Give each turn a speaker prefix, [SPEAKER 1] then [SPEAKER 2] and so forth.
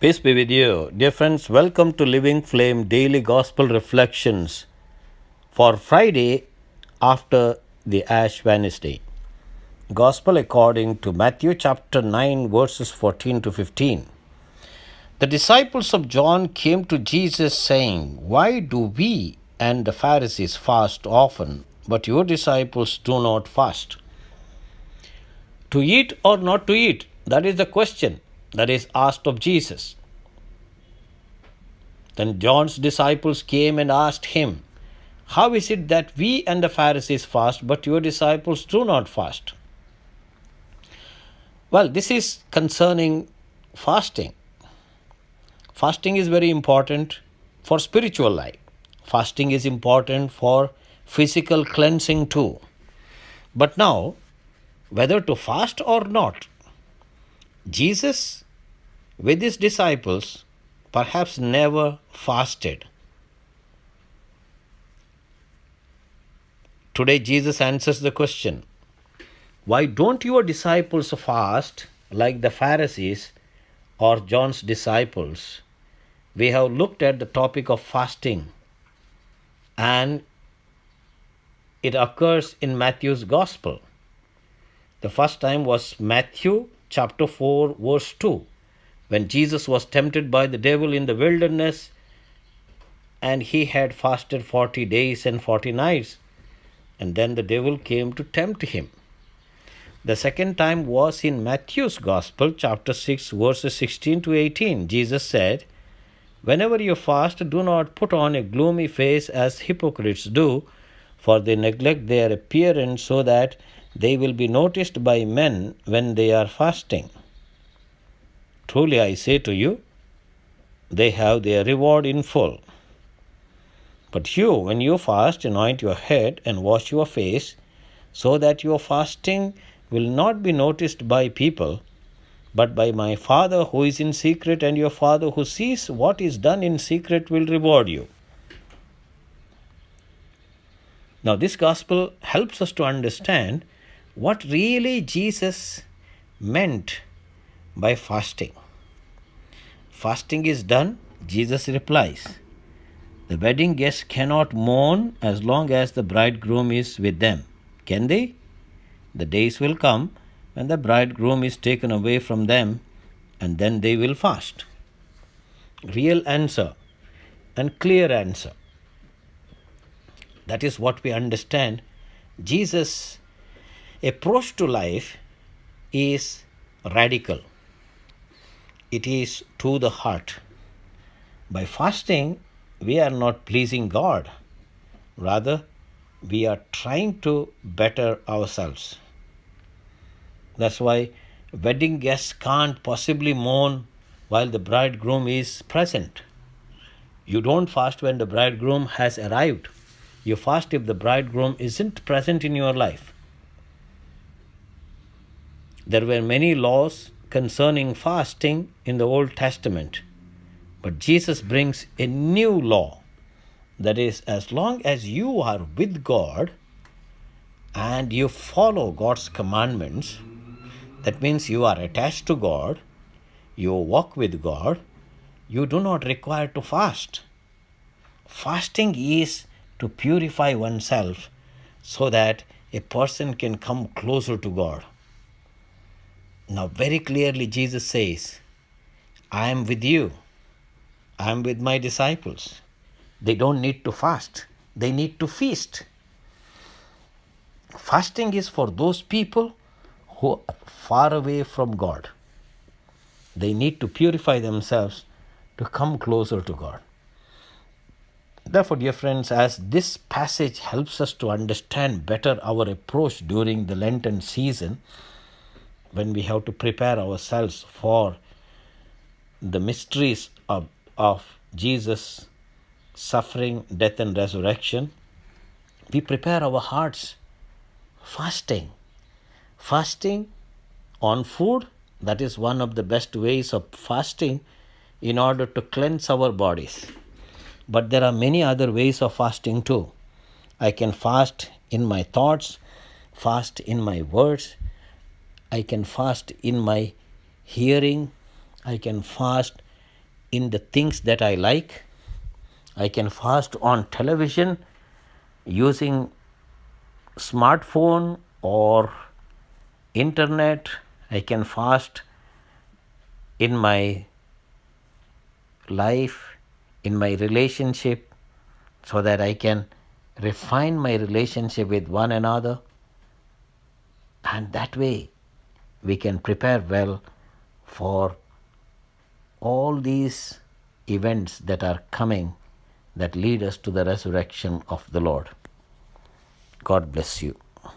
[SPEAKER 1] Peace be with you. Dear friends, welcome to Living Flame Daily Gospel Reflections for Friday after the Ash Wednesday. Gospel according to Matthew chapter 9, verses 14 to 15. The disciples of John came to Jesus saying, "Why do we and the Pharisees fast often, but your disciples do not fast?" To eat or not to eat? That is the question that is asked of Jesus. Then John's disciples came and asked him, "How is it that we and the Pharisees fast, but your disciples do not fast?" Well, this is concerning fasting. Fasting is very important for spiritual life. Fasting is important for physical cleansing too. But now, whether to fast or not, Jesus, with his disciples, perhaps never fasted. Today, Jesus answers the question, why don't your disciples fast like the Pharisees or John's disciples? We have looked at the topic of fasting, and it occurs in Matthew's Gospel. The first time was Matthew chapter 4, verse 2, when Jesus was tempted by the devil in the wilderness, and he had fasted 40 days and 40 nights, and then the devil came to tempt him. The second time was in Matthew's Gospel, chapter 6, verses 16 to 18. Jesus said, "Whenever you fast, do not put on a gloomy face as hypocrites do, for they neglect their appearance so that they will be noticed by men when they are fasting. Truly I say to you, they have their reward in full. But you, when you fast, anoint your head and wash your face, so that your fasting will not be noticed by people, but by my Father who is in secret, and your Father who sees what is done in secret will reward you." Now, this gospel helps us to understand what really Jesus meant by fasting. Fasting is done, Jesus replies. The wedding guests cannot mourn as long as the bridegroom is with them, can they? The days will come when the bridegroom is taken away from them, and then they will fast. Real answer and clear answer. That is what we understand. Jesus' approach to life is radical. It is to the heart. By fasting, we are not pleasing God. Rather, we are trying to better ourselves. That's why wedding guests can't possibly mourn while the bridegroom is present. You don't fast when the bridegroom has arrived. You fast if the bridegroom isn't present in your life. There were many laws concerning fasting in the Old Testament, but Jesus brings a new law. That is, as long as you are with God and you follow God's commandments, that means you are attached to God, you walk with God, you do not require to fast. Fasting is to purify oneself so that a person can come closer to God. Now, very clearly, Jesus says, I am with you. I am with my disciples. They don't need to fast. They need to feast. Fasting is for those people who are far away from God. They need to purify themselves to come closer to God. Therefore, dear friends, as this passage helps us to understand better our approach during the Lenten season, when we have to prepare ourselves for the mysteries of Jesus' suffering, death, and resurrection, we prepare our hearts fasting. Fasting on food, that is one of the best ways of fasting in order to cleanse our bodies. But there are many other ways of fasting too. I can fast in my thoughts, fast in my words, I can fast in my hearing, I can fast in the things that I like. I can fast on television using smartphone or internet. I can fast in my life, in my relationship, so that I can refine my relationship with one another. And that way we can prepare well for all these events that are coming that lead us to the resurrection of the Lord. God bless you.